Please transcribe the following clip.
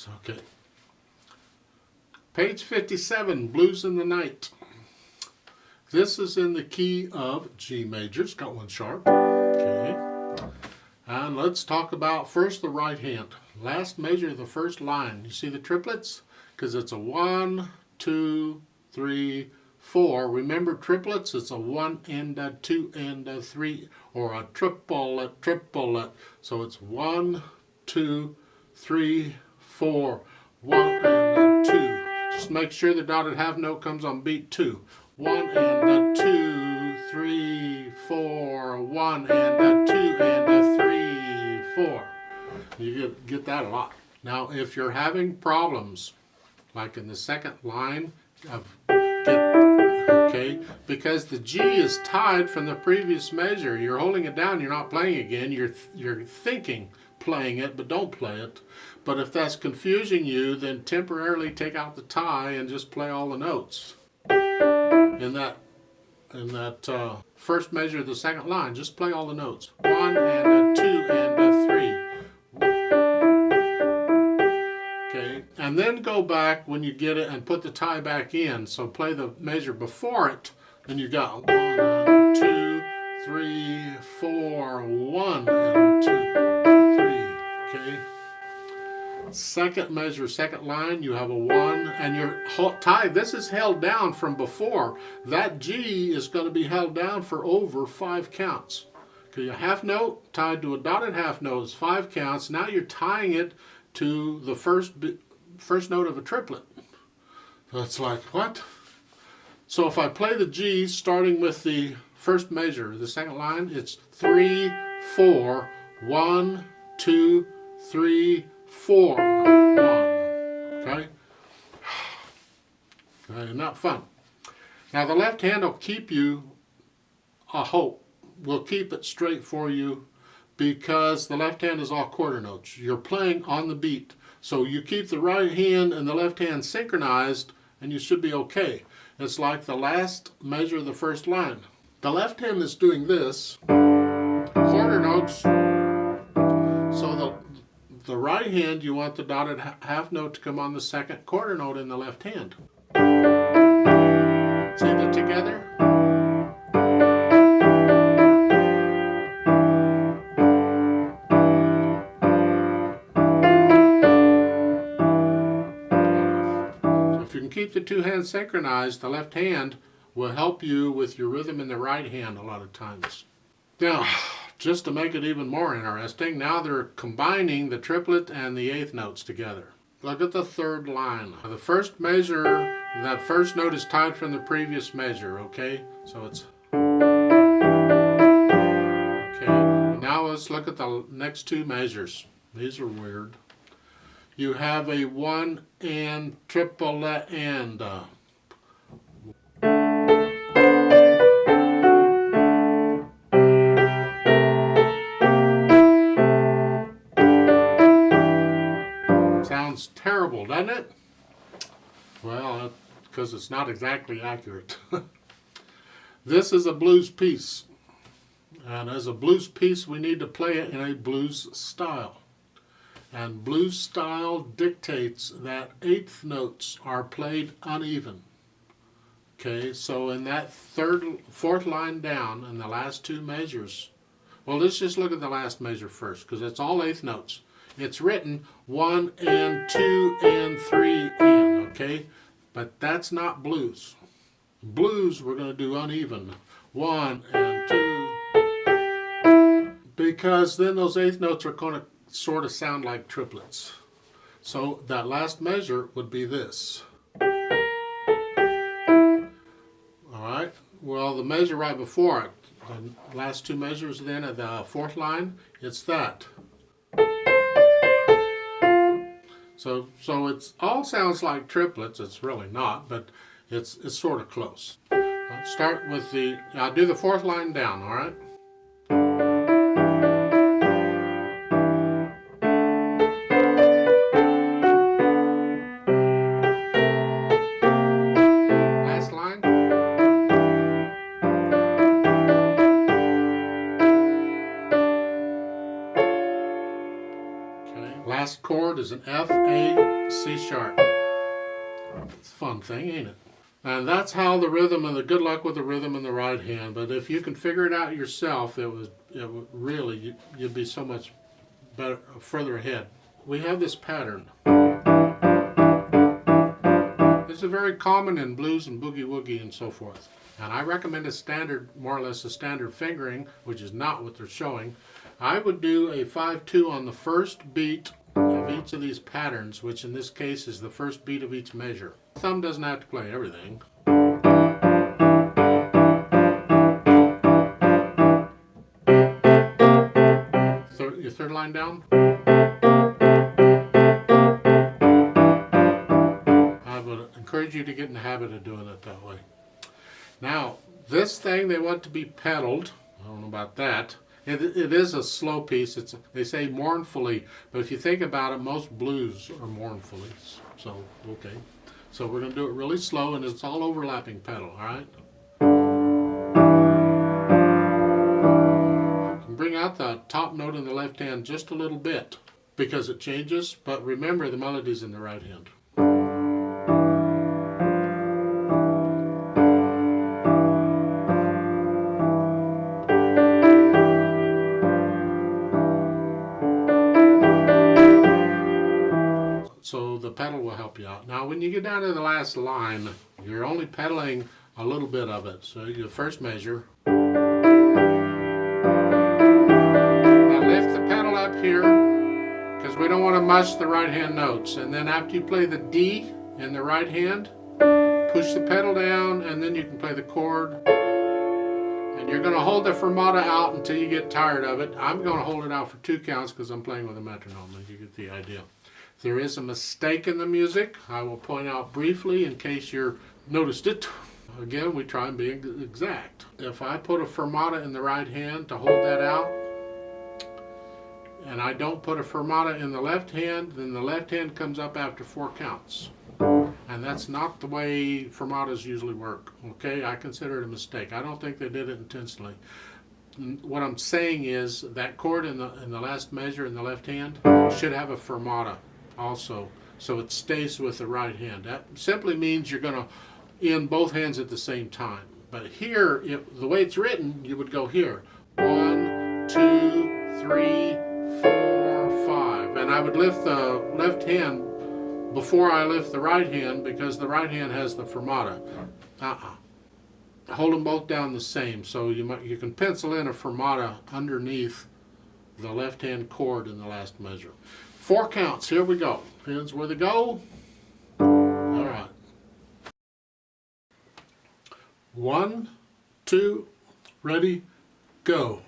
blues. Okay. Page 57, Blues in the Night. This is in the key of G major. It's got one sharp. Okay. And let's talk about first the right hand. Last measure of the first line. You see the triplets? Because it's a 1, 2, 3, 4. Remember triplets? It's a 1 and a 2 and a 3, or a triplet, triplet. So it's 1, 2, 3, 4, 1 and a 2. Just make sure the dotted half note comes on beat 2. 1 and a 2, 3, 4, 1 and a 2 and a 3, 4. You get that a lot. Now, if you're having problems, like in the second line of okay, because the G is tied from the previous measure, you're holding it down, you're not playing again, you're thinking playing it, but don't play it. But if that's confusing you, then temporarily take out the tie and just play all the notes. In that first measure of the second line, just play all the notes. 1 and a 2 and a 3. Okay, and then go back when you get it and put the tie back in. So play the measure before it, and you got 1, 2, 3, 4, 1 and 2, 3. Okay. Second measure, second line, you have a 1, and your tie, this is held down from before. That G is going to be held down for over 5 counts. Okay, a half note tied to a dotted half note is 5 counts. Now you're tying it to the first note of a triplet. So it's like, what? So if I play the G starting with the first measure, the second line, it's 3, 4, 1, 2, 3, 4, 1. Okay? Okay, not fun. Now the left hand will keep you, I hope, will keep it straight for you, because the left hand is all quarter notes. You're playing on the beat. So you keep the right hand and the left hand synchronized and you should be okay. It's like the last measure of the first line. The left hand is doing this, quarter notes. So the right hand, you want the dotted half note to come on the second quarter note in the left hand. See that together? If you can keep the two hands synchronized, the left hand will help you with your rhythm in the right hand a lot of times. Now, just to make it even more interesting, now they're combining the triplet and the eighth notes together. Look at the third line. The first measure, that first note is tied from the previous measure, okay? So it's... Okay, now let's look at the next two measures. These are weird. You have a 1 and triplet and sounds terrible, doesn't it? Well, because it's not exactly accurate. This is a blues piece, and as a blues piece we need to play it in a blues style. And blues style dictates that eighth notes are played uneven. Okay, so in that fourth line down in the last two measures, well, let's just look at the last measure first, because it's all eighth notes. It's written 1 and 2 and 3 and, okay? But that's not blues. Blues we're going to do uneven. 1 and 2. Because then those eighth notes are going to sort of sound like triplets. So that last measure would be this. Alright, well the measure right before it, the last two measures then of the fourth line, it's that. So it's all sounds like triplets. It's really not, but it's sort of close. Let's start with I'll do the fourth line down, alright? Last next chord is an F, A, C sharp. It's a fun thing, ain't it? And that's how the rhythm, and the good luck with the rhythm in the right hand. But if you can figure it out yourself, it would really, you'd be so much better, further ahead. We have this pattern. It's a very common in blues and boogie woogie and so forth. And I recommend a standard, more or less a standard fingering, which is not what they're showing. I would do a 5-2 on the first beat of each of these patterns, which in this case is the first beat of each measure. Thumb doesn't have to play everything. Your third line down. I would encourage you to get in the habit of doing it that way. Now, this thing they want to be pedaled. I don't know about that. It is a slow piece. They say mournfully, but if you think about it, most blues are mournfully. So, okay. So we're going to do it really slow, and it's all overlapping pedal, all right? You can bring out the top note in the left hand just a little bit because it changes, but remember the melody's in the right hand. So the pedal will help you out. Now when you get down to the last line, you're only pedaling a little bit of it. So your first measure. Now lift the pedal up here because we don't want to mush the right hand notes. And then after you play the D in the right hand, push the pedal down and then you can play the chord. And you're going to hold the fermata out until you get tired of it. I'm going to hold it out for 2 counts because I'm playing with a metronome, and you get the idea. If there is a mistake in the music, I will point out briefly in case you noticed it. Again, we try and be exact. If I put a fermata in the right hand to hold that out, and I don't put a fermata in the left hand, then the left hand comes up after 4 counts. And that's not the way fermatas usually work. Okay, I consider it a mistake. I don't think they did it intentionally. What I'm saying is that chord in the last measure in the left hand should have a fermata also, so it stays with the right hand. That simply means you're going to in both hands at the same time. But here, the way it's written, you would go here. 1, 2, 3, 4, 5. And I would lift the left hand before I lift the right hand because the right hand has the fermata. Hold them both down the same. So you can pencil in a fermata underneath the left hand chord in the last measure. 4 counts. Here we go. Depends where they go. All right. 1, 2, ready, go.